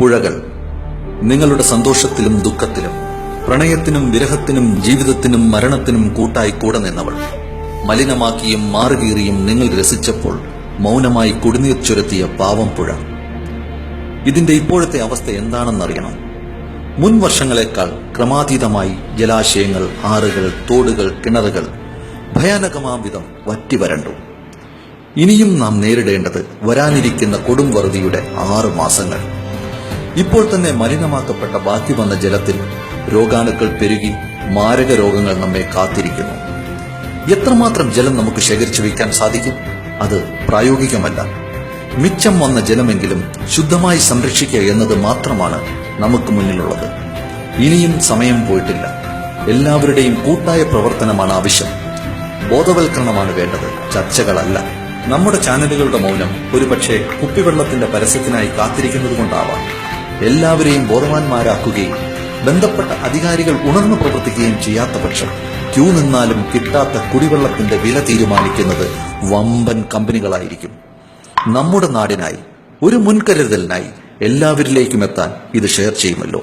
പുഴകൾ, നിങ്ങളുടെ സന്തോഷത്തിലും ദുഃഖത്തിലും, പ്രണയത്തിനും വിരഹത്തിനും ജീവിതത്തിനും മരണത്തിനും കൂട്ടായി കൂടെ നിന്നവൾ, മലിനമാക്കിയും മാറുകീറിയും നിങ്ങൾ രസിച്ചപ്പോൾ മൗനമായി കുടിനീർ ചുരത്തിയ പാവം പുഴ. ഇതിന്റെ ഇപ്പോഴത്തെ അവസ്ഥ എന്താണെന്നറിയണം. മുൻ വർഷങ്ങളെക്കാൾ ക്രമാതീതമായി ജലാശയങ്ങൾ, ആറുകൾ, തോടുകൾ, കിണറുകൾ ഭയാനകമാം വിധം വറ്റിവരണ്ടു. ഇനിയും നാം നേരിടേണ്ടത് വരാനിരിക്കുന്ന കൊടും വറുതിയുടെ 6 മാസങ്ങൾ. ഇപ്പോൾ തന്നെ മലിനമാക്കപ്പെട്ട ബാക്കി വന്ന ജലത്തിൽ രോഗാണുക്കൾ പെരുകി മാരക രോഗങ്ങൾ നമ്മെ കാത്തിരിക്കുന്നു. എത്രമാത്രം ജലം നമുക്ക് ശേഖരിച്ചു വയ്ക്കാൻ സാധിക്കും? അത് പ്രായോഗികമല്ല. മിച്ചം വന്ന ജലമെങ്കിലും ശുദ്ധമായി സംരക്ഷിക്കുക എന്നത് മാത്രമാണ് നമുക്ക് മുന്നിലുള്ളത്. ഇനിയും സമയം പോയിട്ടില്ല. എല്ലാവരുടെയും കൂട്ടായ പ്രവർത്തനമാണ് ആവശ്യം. ബോധവൽക്കരണമാണ് വേണ്ടത്, ചർച്ചകളല്ല. നമ്മുടെ ചാനലുകളുടെ മൗനം ഒരുപക്ഷെ കുപ്പിവെള്ളത്തിന്റെ പരസ്യത്തിനായി കാത്തിരിക്കുന്നത് കൊണ്ടാവാം. എല്ലാവരെയും ബോധവാന്മാരാക്കുകയും ബന്ധപ്പെട്ട അധികാരികൾ ഉണർന്നു പ്രവർത്തിക്കുകയും ചെയ്യാത്ത പക്ഷം ക്യൂ നിന്നാലും കിട്ടാത്ത കുടിവെള്ളത്തിന്റെ വില തീരുമാനിക്കുന്നത് വമ്പൻ കമ്പനികളായിരിക്കും. നമ്മുടെ നാടിനായി, ഒരു മുൻകരുതലിനായി എല്ലാവരിലേക്കും എത്താൻ ഇത് ഷെയർ ചെയ്യുമല്ലോ.